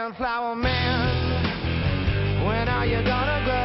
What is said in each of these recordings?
Sunflower man, when are you gonna grow?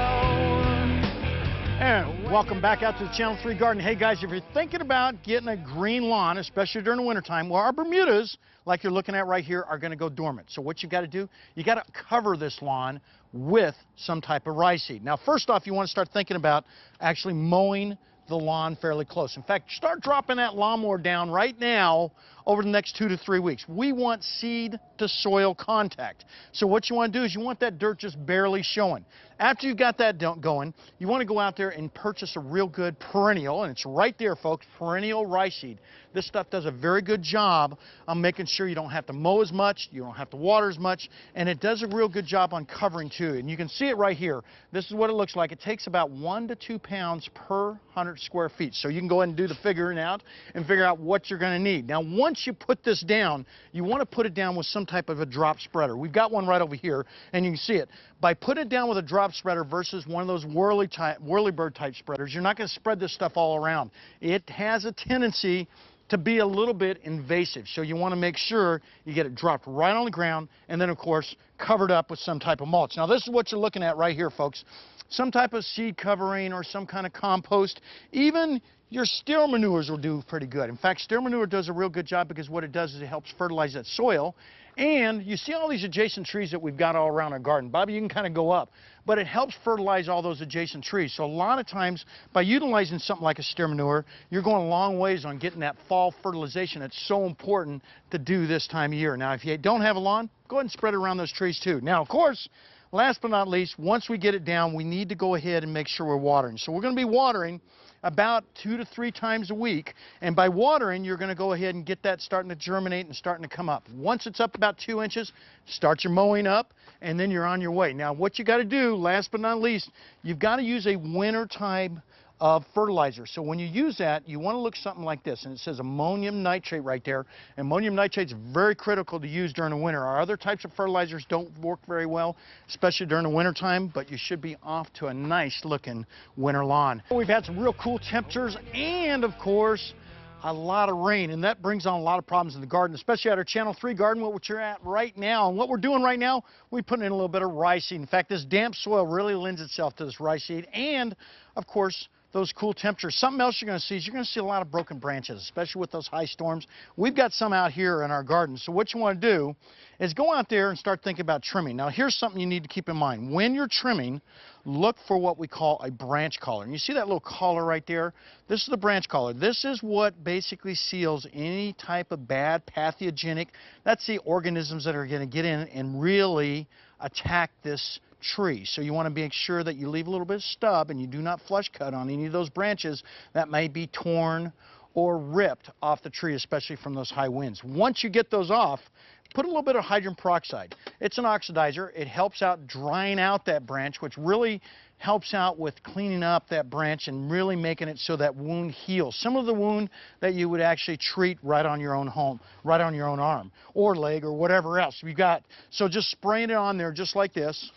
And welcome back out to the Channel 3 Garden. Hey guys, if you're thinking about getting a green lawn, especially during the wintertime, well, our Bermudas, like you're looking at right here, are going to go dormant. So what you got to do, you got to cover this lawn with some type of rye seed. Now, first off, you want to start thinking about actually mowing the lawn fairly close. In fact, start dropping that lawnmower down right now over the next 2 to 3 weeks. We want seed to soil contact. So what you want to do is you want that dirt just barely showing. After you've got that going, you want to go out there and purchase a real good perennial, and it's right there, folks, Perennial Rye Seed. This stuff does a very good job on making sure you don't have to mow as much, you don't have to water as much, and it does a real good job on covering too. And you can see it right here. This is what it looks like. It takes about 1 to 2 pounds per 100 square feet. So you can go ahead and do the figuring out and figure out what you're going to need. Now, once you put this down, you want to put it down with some type of a drop spreader. We've got one right over here, and you can see it. By putting it down with a drop spreader versus one of those whirly-bird type spreaders, you're not going to spread this stuff all around. It has a tendency to be a little bit invasive, so you want to make sure you get it dropped right on the ground and then, of course, covered up with some type of mulch. Now, this is what you're looking at right here, folks. Some type of seed covering or some kind of compost. Even your steer manures will do pretty good. In fact, steer manure does a real good job because what it does is it helps fertilize that soil. And you see all these adjacent trees that we've got all around our garden. Bobby, you can kind of go up, but it helps fertilize all those adjacent trees. So a lot of times by utilizing something like a steer manure, you're going a long ways on getting that fall fertilization. It's so important to do this time of year. Now, if you don't have a lawn, go ahead and spread it around those trees too. Now, of course, last but not least, once we get it down, we need to go ahead and make sure we're watering. So we're going to be watering about 2 to 3 times a week. And by watering, you're going to go ahead and get that starting to germinate and starting to come up. Once it's up about 2 inches, start your mowing up, and then you're on your way. Now, what you got to do, last but not least, you've got to use a winter time of fertilizer. So when you use that, you want to look something like this, and it says ammonium nitrate right there. Ammonium nitrate is very critical to use during the winter. Our other types of fertilizers don't work very well, especially during the winter time, but you should be off to a nice looking winter lawn. We've had some real cool temperatures and, of course, a lot of rain, and that brings on a lot of problems in the garden, especially at our Channel 3 garden, what you're at right now. And what we're doing right now, we're putting in a little bit of rye seed. In fact, this damp soil really lends itself to this rye seed, and, of course, those cool temperatures. Something else you're going to see is you're going to see a lot of broken branches, especially with those high storms. We've got some out here in our garden. So what you want to do is go out there and start thinking about trimming. Now, here's something you need to keep in mind. When you're trimming, look for what we call a branch collar. And you see that little collar right there? This is the branch collar. This is what basically seals any type of bad pathogenic, that's the organisms that are going to get in and really attack this tree. So you want to make sure that you leave a little bit of stub and you do not flush cut on any of those branches that may be torn or ripped off the tree, especially from those high winds. Once you get those off, put a little bit of hydrogen peroxide. It's an oxidizer. It helps out drying out that branch, which really helps out with cleaning up that branch and really making it so that wound heals. Some of the wound that you would actually treat right on your own home, right on your own arm or leg or whatever else you got. So just spraying it on there just like this,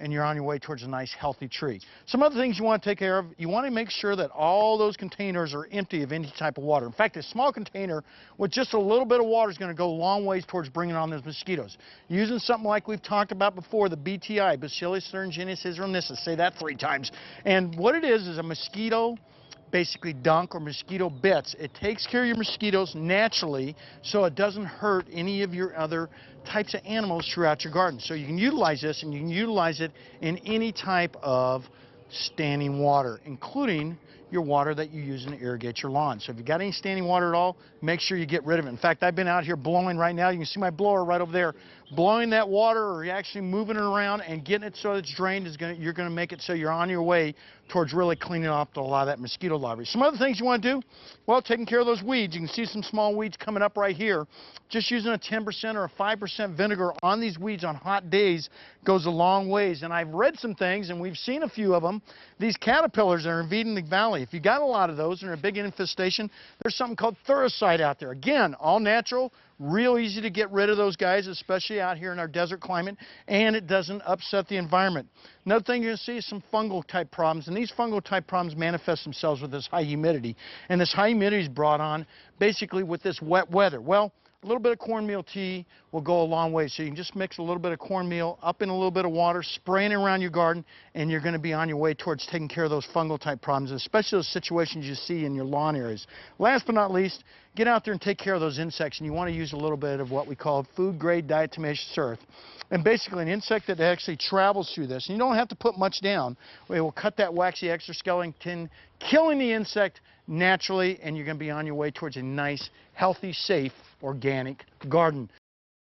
and you're on your way towards a nice healthy tree. Some other things you want to take care of, you want to make sure that all those containers are empty of any type of water. In fact, a small container with just a little bit of water is going to go a long ways towards bringing on those mosquitoes. Using something like we've talked about before, the BTI, Bacillus thuringiensis rhamnosus, say that 3 times. And what it is a mosquito basically dunk or mosquito bits. It takes care of your mosquitoes naturally so it doesn't hurt any of your other types of animals throughout your garden. So you can utilize this, and you can utilize it in any type of standing water, including your water that you use to irrigate your lawn. So if you've got any standing water at all, make sure you get rid of it. In fact, I've been out here blowing right now. You can see my blower right over there. Blowing that water or actually moving it around and getting it so it's drained, you're going to make it so you're on your way towards really cleaning up a lot of that mosquito larvae. Some other things you want to do, well, taking care of those weeds. You can see some small weeds coming up right here. Just using a 10% or a 5% vinegar on these weeds on hot days goes a long ways. And I've read some things, and we've seen a few of them. These caterpillars that are invading the valley, if you got a lot of those and they're a big infestation, there's something called Thuricide out there. Again, all natural, real easy to get rid of those guys, especially out here in our desert climate, and it doesn't upset the environment. Another thing you're going to see is some fungal type problems, and these fungal type problems manifest themselves with this high humidity. And this high humidity is brought on basically with this wet weather. Well, A little bit of cornmeal tea will go a long way. So you can just mix a little bit of cornmeal up in a little bit of water, spraying it around your garden, and you're going to be on your way towards taking care of those fungal type problems, especially those situations you see in your lawn areas. Last but not least, get out there and take care of those insects, and you want to use a little bit of what we call food grade diatomaceous earth. And basically an insect that actually travels through this, and you don't have to put much down. It will cut that waxy exoskeleton, killing the insect naturally, and you're going to be on your way towards a nice, healthy, safe, organic garden.